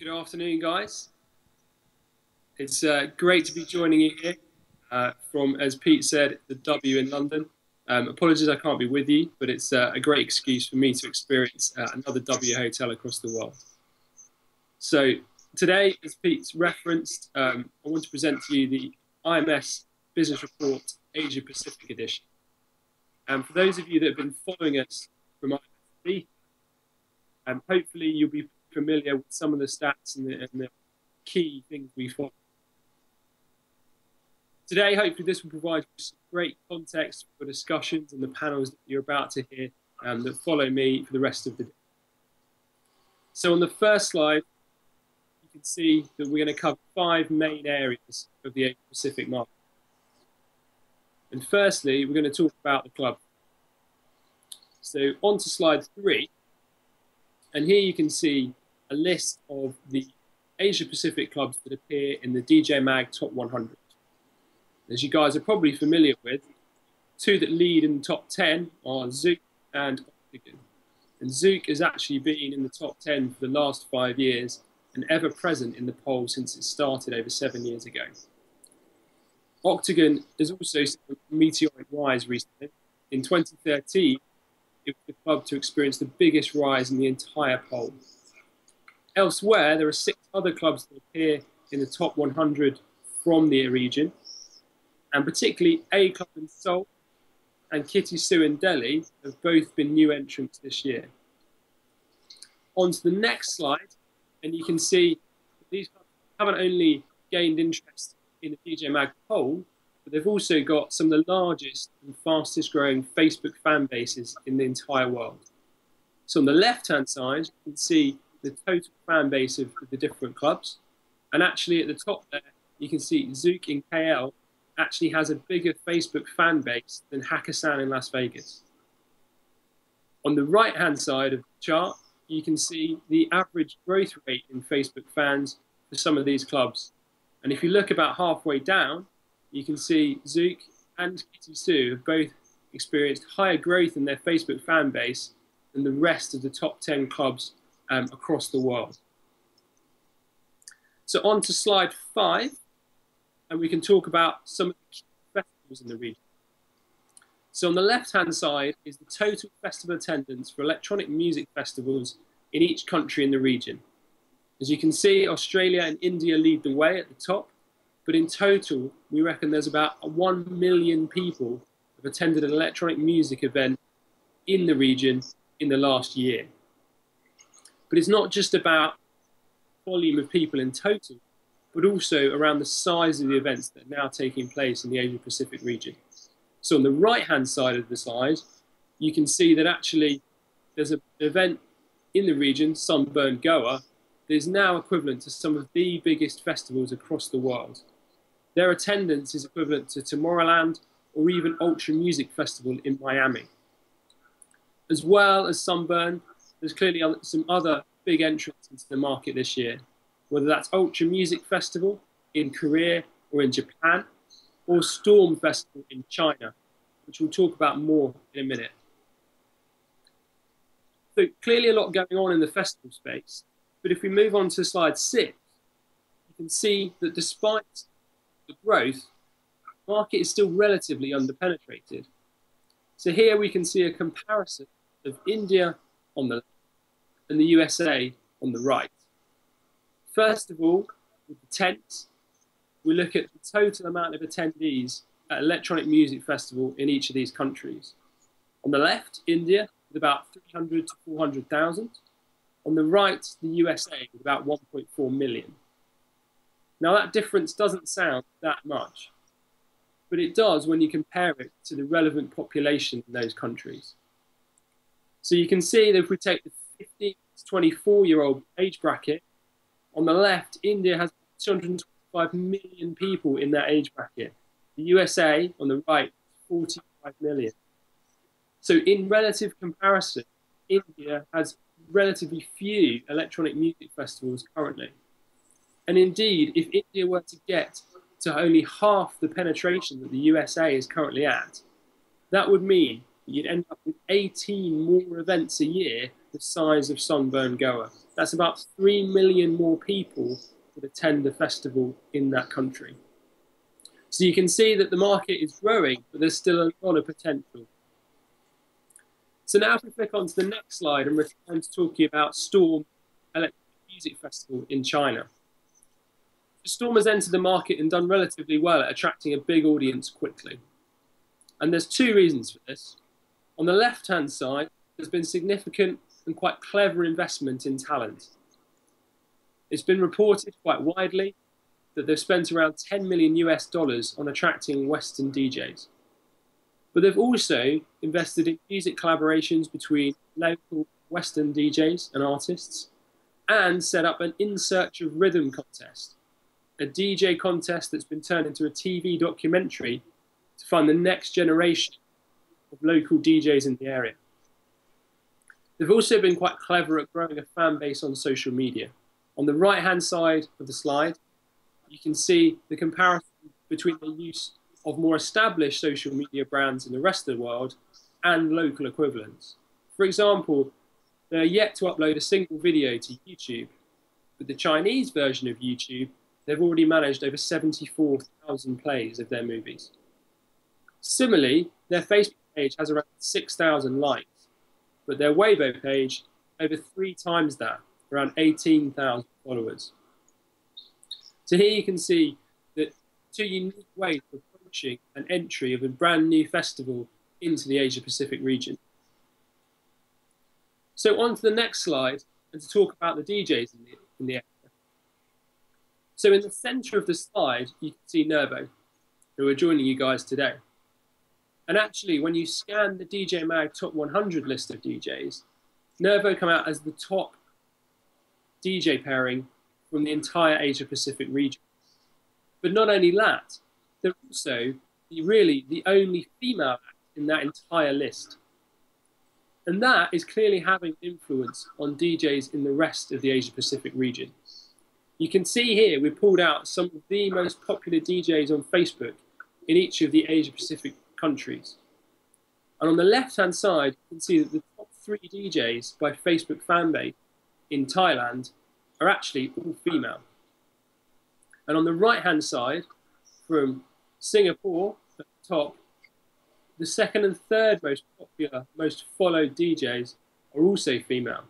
Good afternoon, guys. It's great to be joining you here from, as Pete said, the W in London. Apologies I can't be with you, but it's a great excuse for me to experience another W hotel across the world. So today, as Pete's referenced, I want to present to you the IMS Business Report Asia Pacific Edition. And for those of you that have been following us from IMS, hopefully you'll be familiar with some of the stats and the key things we follow. Today, hopefully this will provide you some great context for discussions and the panels that you're about to hear that follow me for the rest of the day. So on the first slide, you can see that we're going to cover 5 main areas of the Asia-Pacific market. And firstly, we're going to talk about the club. So on to slide 3, and here you can see a list of the Asia-Pacific clubs that appear in the DJ Mag Top 100. As you guys are probably familiar with, 2 that lead in the top 10 are Zouk and Octagon. And Zouk has actually been in the top 10 for the last 5 years and ever present in the poll since it started over 7 years ago. Octagon has also seen a meteoric rise recently. In 2013, it was the club to experience the biggest rise in the entire poll. Elsewhere, there are 6 other clubs that appear in the top 100 from the region, and particularly A Club in Seoul and Kitty Soo in Delhi have both been new entrants this year. On to the next slide, and you can see that these clubs haven't only gained interest in the DJ Mag poll, but they've also got some of the largest and fastest growing Facebook fan bases in the entire world. So on the left-hand side, you can see the total fan base of the different clubs. And actually at the top there, you can see Zouk in KL actually has a bigger Facebook fan base than Hakkasan in Las Vegas. On the right-hand side of the chart, you can see the average growth rate in Facebook fans for some of these clubs. And if you look about halfway down, you can see Zouk and Kitty Soo have both experienced higher growth in their Facebook fan base than the rest of the top 10 clubs across the world. So on to slide 5, and we can talk about some of the key festivals in the region. So on the left-hand side is the total festival attendance for electronic music festivals in each country in the region. As you can see, Australia and India lead the way at the top, but in total, we reckon there's about 1 million people have attended an electronic music event in the region in the last year. But it's not just about volume of people in total, but also around the size of the events that are now taking place in the Asia-Pacific region. So on the right-hand side of the slide, you can see that actually there's an event in the region, Sunburn Goa, that is now equivalent to some of the biggest festivals across the world. Their attendance is equivalent to Tomorrowland or even Ultra Music Festival in Miami. As well as Sunburn, there's clearly some other big entrants into the market this year, whether that's Ultra Music Festival in Korea or in Japan, or Storm Festival in China, which we'll talk about more in a minute. So clearly a lot going on in the festival space, but if we move on to slide 6, you can see that despite the growth, the market is still relatively underpenetrated. So here we can see a comparison of India on the left and the USA on the right. First of all, with the tents, we look at the total amount of attendees at electronic music festival in each of these countries. On the left, India, with about 300 to 400,000. On the right, the USA, with about 1.4 million. Now that difference doesn't sound that much, but it does when you compare it to the relevant population in those countries. So you can see that if we take the 15 to 24-year-old age bracket, on the left, India has 225 million people in that age bracket. The USA, on the right, 45 million. So in relative comparison, India has relatively few electronic music festivals currently. And indeed, if India were to get to only half the penetration that the USA is currently at, that would mean you'd end up with 18 more events a year the size of Sunburn Goa. That's about 3 million more people would attend the festival in that country. So you can see that the market is growing, but there's still a lot of potential. So now if we click on to the next slide and return to talking about Storm Electronic Music Festival in China. Storm has entered the market and done relatively well at attracting a big audience quickly. And there's two reasons for this. On the left-hand side, there's been significant and quite clever investment in talent. It's been reported quite widely that they've spent around $10 million on attracting Western DJs. But they've also invested in music collaborations between local Western DJs and artists, and set up an In Search of Rhythm contest, a DJ contest that's been turned into a TV documentary to find the next generation of local DJs in the area. They've also been quite clever at growing a fan base on social media. On the right-hand side of the slide, you can see the comparison between the use of more established social media brands in the rest of the world and local equivalents. For example, they're yet to upload a single video to YouTube. With the Chinese version of YouTube, they've already managed over 74,000 plays of their movies. Similarly, their Facebook page has around 6,000 likes, but their Weibo page, over 3 times that, around 18,000 followers. So here you can see that 2 unique ways of approaching an entry of a brand new festival into the Asia-Pacific region. So on to the next slide, and to talk about the DJs in the area. So in the center of the slide, you can see Nervo, who are joining you guys today. And actually, when you scan the DJ Mag Top 100 list of DJs, Nervo come out as the top DJ pairing from the entire Asia-Pacific region. But not only that, they're also really the only female act in that entire list. And that is clearly having influence on DJs in the rest of the Asia-Pacific region. You can see here we've pulled out some of the most popular DJs on Facebook in each of the Asia-Pacific countries. And on the left-hand side, you can see that the top 3 DJs by Facebook fan base in Thailand are actually all female. And on the right-hand side, from Singapore at the top, the second and third most popular, most followed DJs are also female.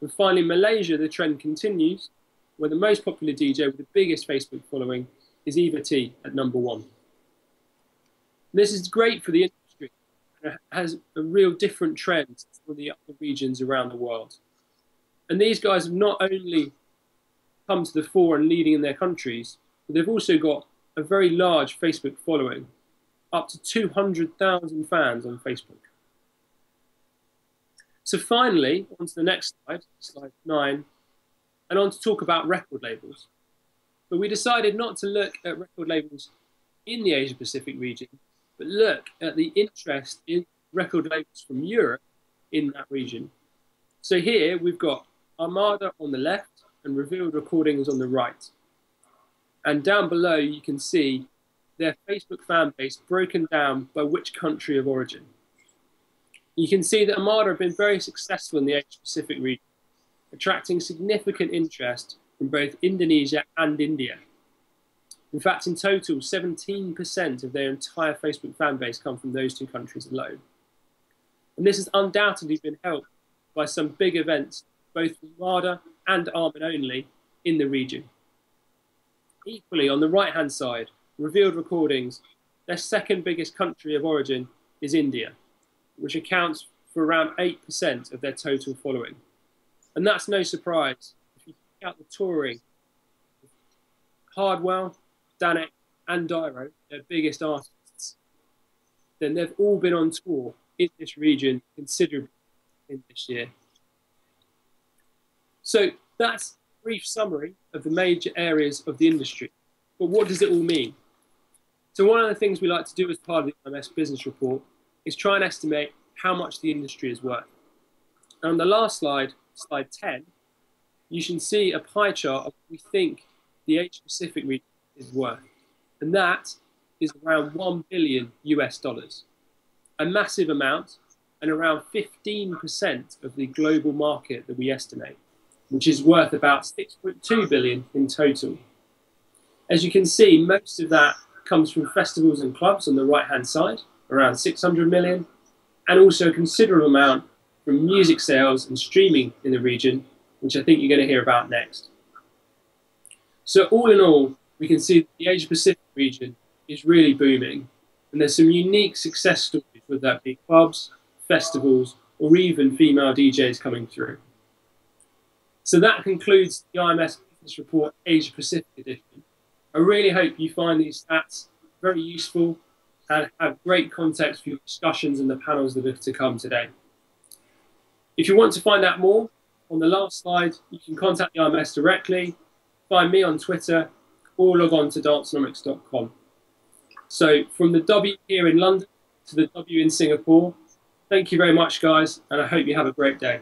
And finally, Malaysia, the trend continues, where the most popular DJ with the biggest Facebook following is Eva T at number 1. This is great for the industry, and it has a real different trend from the other regions around the world. And these guys have not only come to the fore and leading in their countries, but they've also got a very large Facebook following, up to 200,000 fans on Facebook. So finally, on to the next slide, slide 9, and on to talk about record labels. But we decided not to look at record labels in the Asia-Pacific region, but look at the interest in record labels from Europe in that region. So here we've got Armada on the left and Revealed Recordings on the right. And down below you can see their Facebook fan base broken down by which country of origin. You can see that Armada have been very successful in the Asia-Pacific region, attracting significant interest from both Indonesia and India. In fact, in total, 17% of their entire Facebook fan base come from those 2 countries alone. And this has undoubtedly been helped by some big events, both from Armada and Armin Only, in the region. Equally, on the right-hand side, Revealed Recordings, their second biggest country of origin is India, which accounts for around 8% of their total following. And that's no surprise. If you check out the touring, Hardwell, Danik, and Dyro, their biggest artists, then they've all been on tour in this region considerably in this year. So that's a brief summary of the major areas of the industry. But what does it all mean? So one of the things we like to do as part of the IMS business report is try and estimate how much the industry is worth. And on the last slide, slide 10, you can see a pie chart of what we think the Asia-Pacific region is worth. And that is around $1 billion US. A massive amount, and around 15% of the global market that we estimate, which is worth about 6.2 billion in total. As you can see, most of that comes from festivals and clubs on the right-hand side, around 600 million, and also a considerable amount from music sales and streaming in the region, which I think you're going to hear about next. So all in all, we can see that the Asia Pacific region is really booming, and there's some unique success stories, whether that be clubs, festivals, or even female DJs coming through. So that concludes the IMS Business Report Asia Pacific edition. I really hope you find these stats very useful and have great context for your discussions and the panels that are to come today. If you want to find out more, on the last slide, you can contact the IMS directly, find me on Twitter, or log on to dancenomics.com. So from the W here in London to the W in Singapore, thank you very much, guys, and I hope you have a great day.